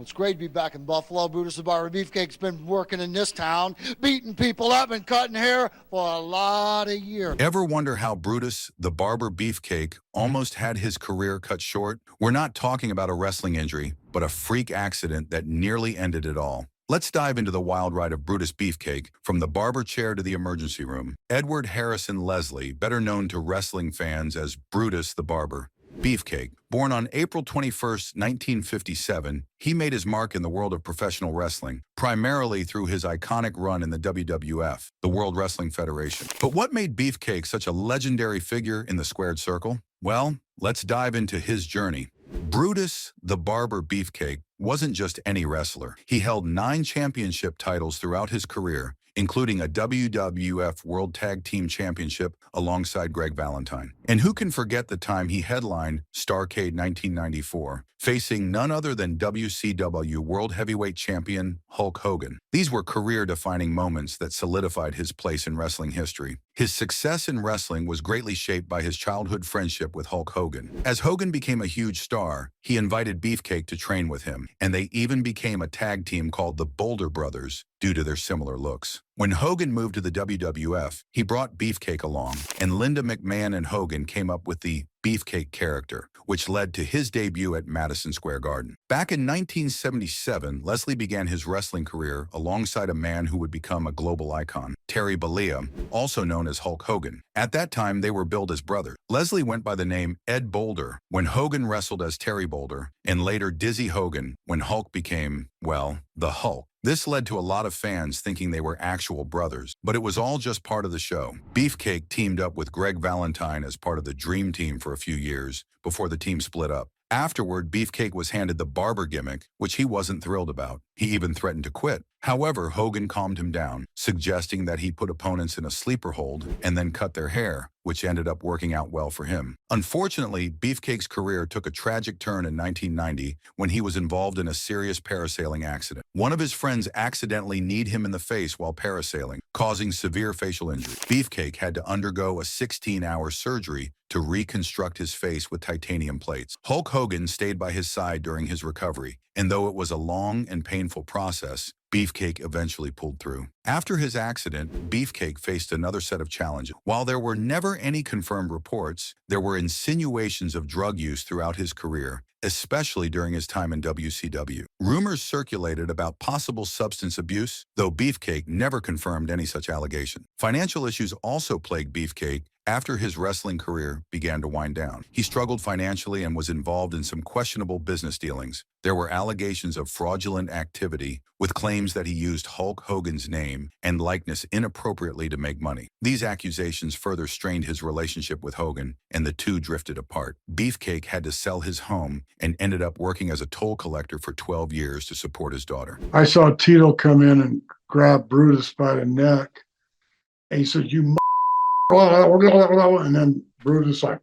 It's great to be back in Buffalo. Brutus the Barber Beefcake's been working in this town, beating people up and cutting hair for a lot of years. Ever wonder how Brutus the Barber Beefcake almost had his career cut short? We're not talking about a wrestling injury, but a freak accident that nearly ended it all. Let's dive into the wild ride of Brutus Beefcake, from the barber chair to the emergency room. Edward Harrison Leslie, better known to wrestling fans as Brutus the Barber Beefcake. Born on April 21st, 1957, he made his mark in the world of professional wrestling, primarily through his iconic run in the WWF, the World Wrestling Federation. But what made Beefcake such a legendary figure in the squared circle? Well, let's dive into his journey. Brutus the Barber Beefcake wasn't just any wrestler. He held 9 championship titles throughout his career, including a WWF World Tag Team Championship alongside Greg Valentine. And who can forget the time he headlined Starrcade 1994, facing none other than WCW World Heavyweight Champion Hulk Hogan. These were career-defining moments that solidified his place in wrestling history. His success in wrestling was greatly shaped by his childhood friendship with Hulk Hogan. As Hogan became a huge star, he invited Beefcake to train with him, and they even became a tag team called the Boulder Brothers due to their similar looks. When Hogan moved to the WWF, he brought Beefcake along, and Linda McMahon and Hogan came up with the Beefcake character, which led to his debut at Madison Square Garden. Back in 1977, Leslie began his wrestling career alongside a man who would become a global icon, Terry Bollea, also known as Hulk Hogan. At that time, they were billed as brothers. Leslie went by the name Ed Boulder when Hogan wrestled as Terry Boulder, and later Dizzy Hogan when Hulk became, well, the Hulk. This led to a lot of fans thinking they were actual brothers, but it was all just part of the show. Beefcake teamed up with Greg Valentine as part of the Dream Team for a few years before the team split up. Afterward, Beefcake was handed the barber gimmick, which he wasn't thrilled about. He even threatened to quit. However, Hogan calmed him down, suggesting that he put opponents in a sleeper hold and then cut their hair, which ended up working out well for him. Unfortunately, Beefcake's career took a tragic turn in 1990 when he was involved in a serious parasailing accident. One of his friends accidentally kneed him in the face while parasailing, causing severe facial injury. Beefcake had to undergo a 16-hour surgery to reconstruct his face with titanium plates. Hulk Hogan stayed by his side during his recovery, and though it was a long and painful process, Beefcake eventually pulled through. After his accident, Beefcake faced another set of challenges. While there were never any confirmed reports, there were insinuations of drug use throughout his career, especially during his time in WCW. Rumors circulated about possible substance abuse, though Beefcake never confirmed any such allegation. Financial issues also plagued Beefcake after his wrestling career began to wind down. He struggled financially and was involved in some questionable business dealings. There were allegations of fraudulent activity, with claims that he used Hulk Hogan's name and likeness inappropriately to make money. These accusations further strained his relationship with Hogan, and the two drifted apart. Beefcake had to sell his home and ended up working as a toll collector for 12 years to support his daughter. I saw Tito come in and grab Brutus by the neck, and he said, "You and then Brutus like."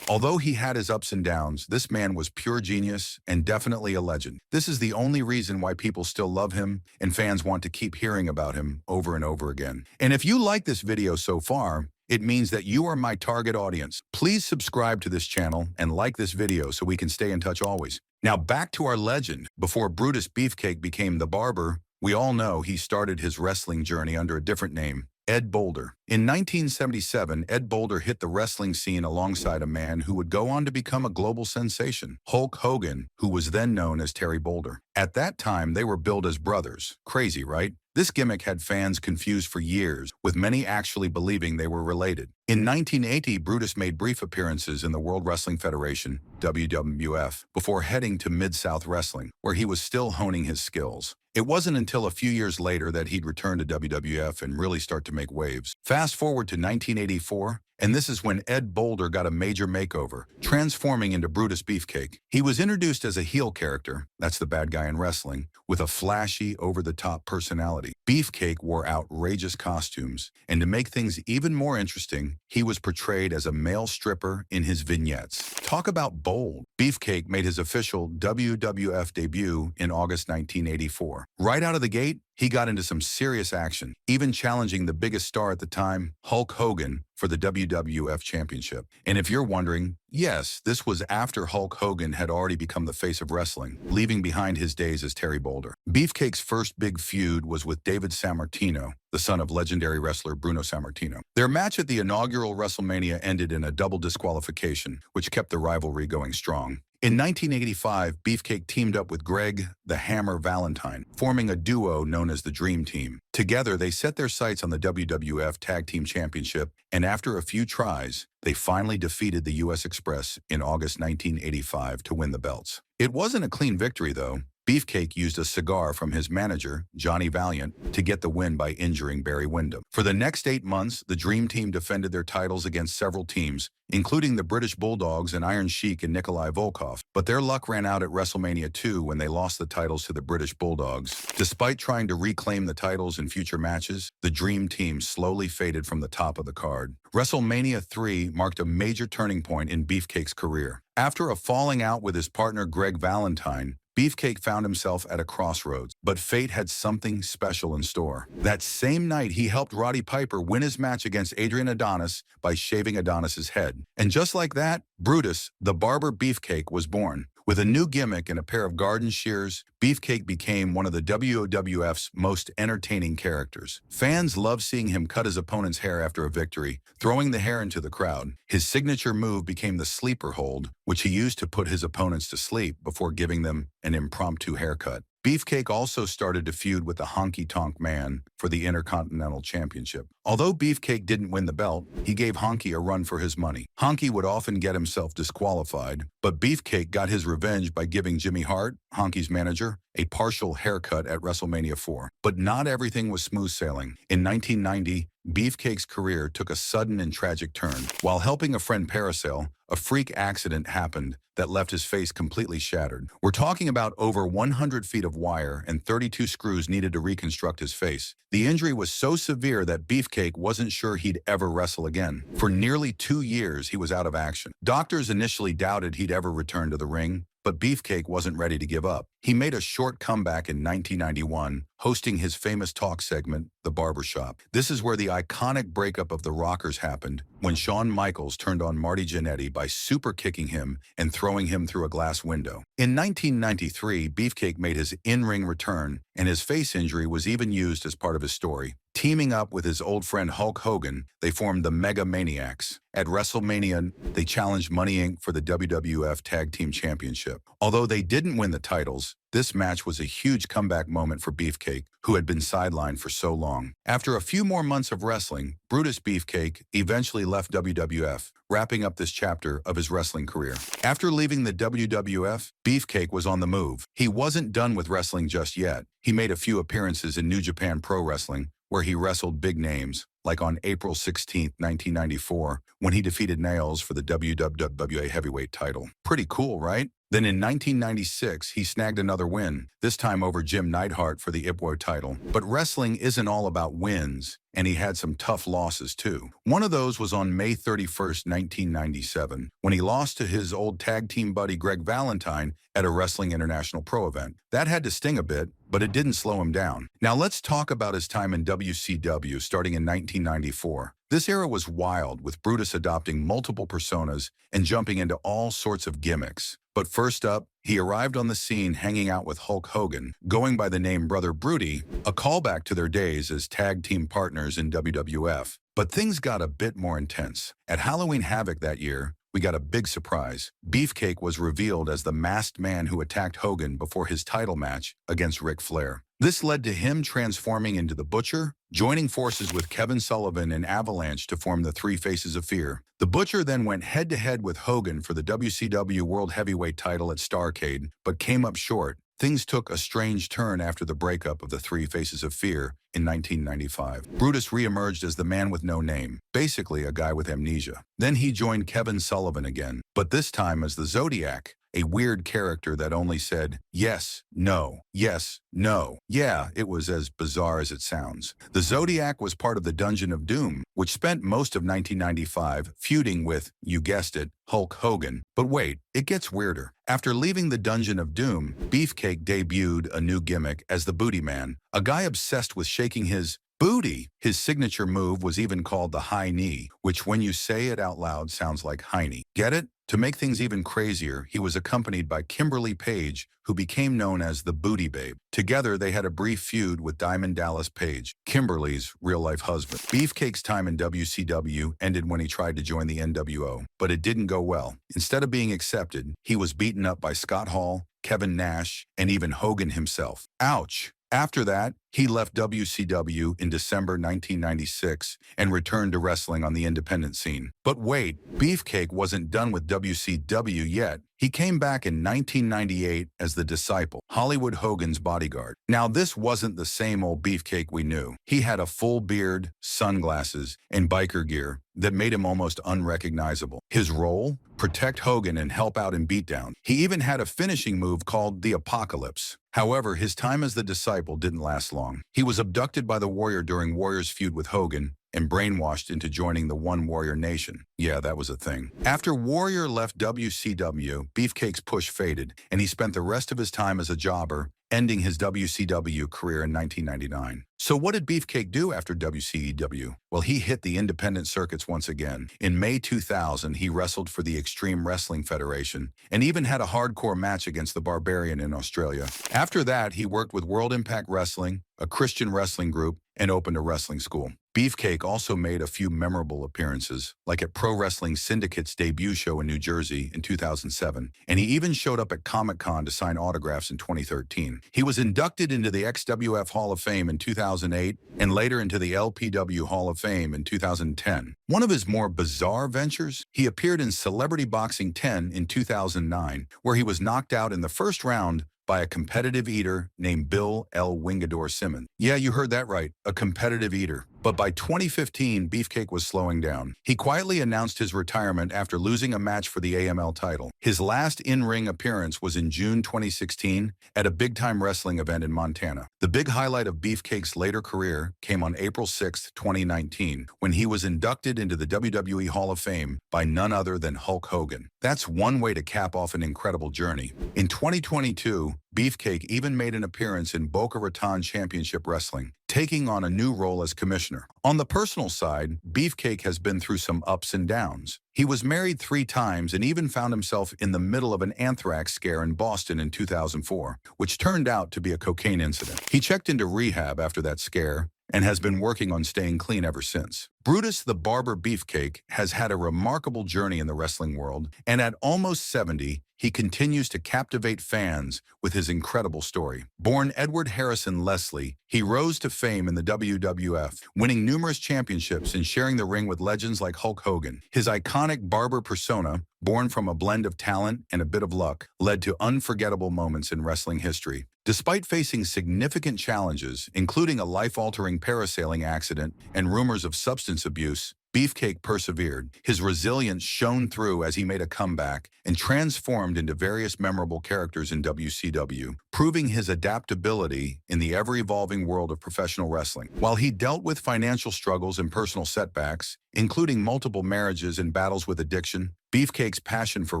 Although he had his ups and downs, this man was pure genius and definitely a legend. This is the only reason why people still love him and fans want to keep hearing about him over and over again. And if you like this video so far, it means that you are my target audience. Please subscribe to this channel and like this video so we can stay in touch always. Now back to our legend. Before Brutus Beefcake became the Barber, we all know he started his wrestling journey under a different name, Ed Boulder. In 1977, Ed Boulder hit the wrestling scene alongside a man who would go on to become a global sensation, Hulk Hogan, who was then known as Terry Boulder. At that time, they were billed as brothers. Crazy, right? This gimmick had fans confused for years, with many actually believing they were related. In 1980, Brutus made brief appearances in the World Wrestling Federation, WWF, before heading to Mid-South Wrestling, where he was still honing his skills. It wasn't until a few years later that he'd return to WWF and really start to make waves. Fast forward to 1984, and this is when Ed Boulder got a major makeover, transforming into Brutus Beefcake. He was introduced as a heel character, that's the bad guy in wrestling, with a flashy, over-the-top personality. Beefcake wore outrageous costumes, and to make things even more interesting, he was portrayed as a male stripper in his vignettes. Talk about bold. Beefcake made his official WWF debut in August 1984. Right out of the gate, he got into some serious action, even challenging the biggest star at the time, Hulk Hogan, for the WWF Championship. And if you're wondering, yes, this was after Hulk Hogan had already become the face of wrestling, leaving behind his days as Terry Boulder. Beefcake's first big feud was with David Sammartino, the son of legendary wrestler Bruno Sammartino. Their match at the inaugural WrestleMania ended in a double disqualification, which kept the rivalry going strong. In 1985, Beefcake teamed up with Greg the Hammer Valentine, forming a duo known as the Dream Team. Together, they set their sights on the WWF Tag Team Championship, and after a few tries, they finally defeated the U.S. Express in August 1985 to win the belts. It wasn't a clean victory, though. Beefcake used a cigar from his manager, Johnny Valiant, to get the win by injuring Barry Windham. For the next 8 months, the Dream Team defended their titles against several teams, including the British Bulldogs and Iron Sheik and Nikolai Volkov. But their luck ran out at WrestleMania 2 when they lost the titles to the British Bulldogs. Despite trying to reclaim the titles in future matches, the Dream Team slowly faded from the top of the card. WrestleMania 3 marked a major turning point in Beefcake's career. After a falling out with his partner Greg Valentine, Beefcake found himself at a crossroads, but fate had something special in store. That same night, he helped Roddy Piper win his match against Adrian Adonis by shaving Adonis's head. And just like that, Brutus, the Barber Beefcake, was born. With a new gimmick and a pair of garden shears, Beefcake became one of the WWF's most entertaining characters. Fans loved seeing him cut his opponent's hair after a victory, throwing the hair into the crowd. His signature move became the sleeper hold, which he used to put his opponents to sleep before giving them an impromptu haircut. Beefcake also started to feud with the Honky Tonk Man for the Intercontinental Championship. Although Beefcake didn't win the belt, he gave Honky a run for his money. Honky would often get himself disqualified, but Beefcake got his revenge by giving Jimmy Hart, Honky's manager, a partial haircut at WrestleMania 4. But not everything was smooth sailing. In 1990, Beefcake's career took a sudden and tragic turn. While helping a friend parasail, a freak accident happened that left his face completely shattered. We're talking about over 100 feet of wire and 32 screws needed to reconstruct his face. The injury was so severe that Beefcake wasn't sure he'd ever wrestle again. For nearly 2 years, he was out of action. Doctors initially doubted he'd ever return to the ring, but Beefcake wasn't ready to give up. He made a short comeback in 1991, hosting his famous talk segment, The Barber Shop. This is where the iconic breakup of the Rockers happened, when Shawn Michaels turned on Marty Jannetty by super kicking him and throwing him through a glass window. In 1993, Beefcake made his in-ring return, and his face injury was even used as part of his story. Teaming up with his old friend Hulk Hogan, they formed the Mega Maniacs. At WrestleMania, they challenged Money Inc. for the WWF Tag Team Championship. Although they didn't win the titles, this match was a huge comeback moment for Beefcake, who had been sidelined for so long. After a few more months of wrestling, Brutus Beefcake eventually left WWF, wrapping up this chapter of his wrestling career. After leaving the WWF, Beefcake was on the move. He wasn't done with wrestling just yet. He made a few appearances in New Japan Pro Wrestling, where he wrestled big names, like on April 16, 1994, when he defeated Nails for the WWE Heavyweight title. Pretty cool, right? Then in 1996, he snagged another win, this time over Jim Neidhart for the IPWO title. But wrestling isn't all about wins, and he had some tough losses too. One of those was on May 31st, 1997, when he lost to his old tag team buddy Greg Valentine at a Wrestling International Pro event. That had to sting a bit, but it didn't slow him down. Now let's talk about his time in WCW starting in 1994. This era was wild, with Brutus adopting multiple personas and jumping into all sorts of gimmicks. But first up, he arrived on the scene hanging out with Hulk Hogan, going by the name Brother Bruty, a callback to their days as tag team partners in WWF. But things got a bit more intense. At Halloween Havoc that year, we got a big surprise. Beefcake was revealed as the masked man who attacked Hogan before his title match against Ric Flair. This led to him transforming into the Butcher, joining forces with Kevin Sullivan and Avalanche to form the Three Faces of Fear. The Butcher then went head-to-head with Hogan for the WCW World Heavyweight title at Starrcade, but came up short. Things took a strange turn after the breakup of the Three Faces of Fear in 1995. Brutus reemerged as the man with no name, basically a guy with amnesia. Then he joined Kevin Sullivan again, but this time as the Zodiac, a weird character that only said, yes, no, yes, no. Yeah, it was as bizarre as it sounds. The Zodiac was part of the Dungeon of Doom, which spent most of 1995 feuding with, you guessed it, Hulk Hogan. But wait, it gets weirder. After leaving the Dungeon of Doom, Beefcake debuted a new gimmick as the Booty Man, a guy obsessed with shaking his booty. His signature move was even called the high knee, which when you say it out loud sounds like hiney. Get it? To make things even crazier, he was accompanied by Kimberly Page, who became known as the Booty Babe. Together, they had a brief feud with Diamond Dallas Page, Kimberly's real-life husband. Beefcake's time in WCW ended when he tried to join the NWO, but it didn't go well. Instead of being accepted, he was beaten up by Scott Hall, Kevin Nash, and even Hogan himself. Ouch! After that, he left WCW in December 1996 and returned to wrestling on the independent scene. But wait, Beefcake wasn't done with WCW yet. He came back in 1998 as the Disciple, Hollywood Hogan's bodyguard. Now, this wasn't the same old Beefcake we knew. He had a full beard, sunglasses, and biker gear that made him almost unrecognizable. His role? Protect Hogan and help out in beatdown. He even had a finishing move called the Apocalypse. However, his time as the Disciple didn't last long. He was abducted by the Warrior during Warrior's feud with Hogan and brainwashed into joining the One Warrior Nation. Yeah, that was a thing. After Warrior left WCW, Beefcake's push faded, and he spent the rest of his time as a jobber, ending his WCW career in 1999. So what did Beefcake do after WCW? Well, he hit the independent circuits once again. In May 2000, he wrestled for the Extreme Wrestling Federation and even had a hardcore match against the Barbarian in Australia. After that, he worked with World Impact Wrestling, a Christian wrestling group, and opened a wrestling school. Beefcake also made a few memorable appearances, like at Pro Wrestling Syndicate's debut show in New Jersey in 2007, and he even showed up at Comic-Con to sign autographs in 2013. He was inducted into the XWF Hall of Fame in 2008 and later into the LPW Hall of Fame in 2010. One of his more bizarre ventures, he appeared in Celebrity Boxing 10 in 2009, where he was knocked out in the first round by a competitive eater named Bill L. Wingador Simmons. Yeah, you heard that right, a competitive eater. But by 2015, Beefcake was slowing down. He quietly announced his retirement after losing a match for the AML title. His last in-ring appearance was in June 2016 at a big-time wrestling event in Montana. The big highlight of Beefcake's later career came on April 6, 2019, when he was inducted into the WWE Hall of Fame by none other than Hulk Hogan. That's one way to cap off an incredible journey. In 2022, Beefcake even made an appearance in Boca Raton Championship Wrestling, taking on a new role as commissioner. On the personal side, Beefcake has been through some ups and downs. He was married 3 times and even found himself in the middle of an anthrax scare in Boston in 2004, which turned out to be a cocaine incident. He checked into rehab after that scare and has been working on staying clean ever since. Brutus the Barber Beefcake has had a remarkable journey in the wrestling world, and at almost 70, he continues to captivate fans with his incredible story. Born Edward Harrison Leslie, he rose to fame in the WWF, winning numerous championships and sharing the ring with legends like Hulk Hogan. His iconic barber persona, born from a blend of talent and a bit of luck, led to unforgettable moments in wrestling history. Despite facing significant challenges, including a life-altering parasailing accident and rumors of substance abuse, Beefcake persevered. His resilience shone through as he made a comeback and transformed into various memorable characters in WCW, proving his adaptability in the ever-evolving world of professional wrestling. While he dealt with financial struggles and personal setbacks, including multiple marriages and battles with addiction, Beefcake's passion for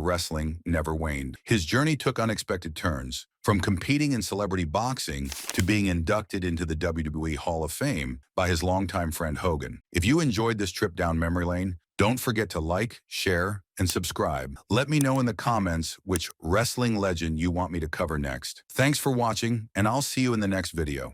wrestling never waned. His journey took unexpected turns, from competing in celebrity boxing to being inducted into the WWE Hall of Fame by his longtime friend Hogan. If you enjoyed this trip down memory lane, don't forget to like, share, and subscribe. Let me know in the comments which wrestling legend you want me to cover next. Thanks for watching, and I'll see you in the next video.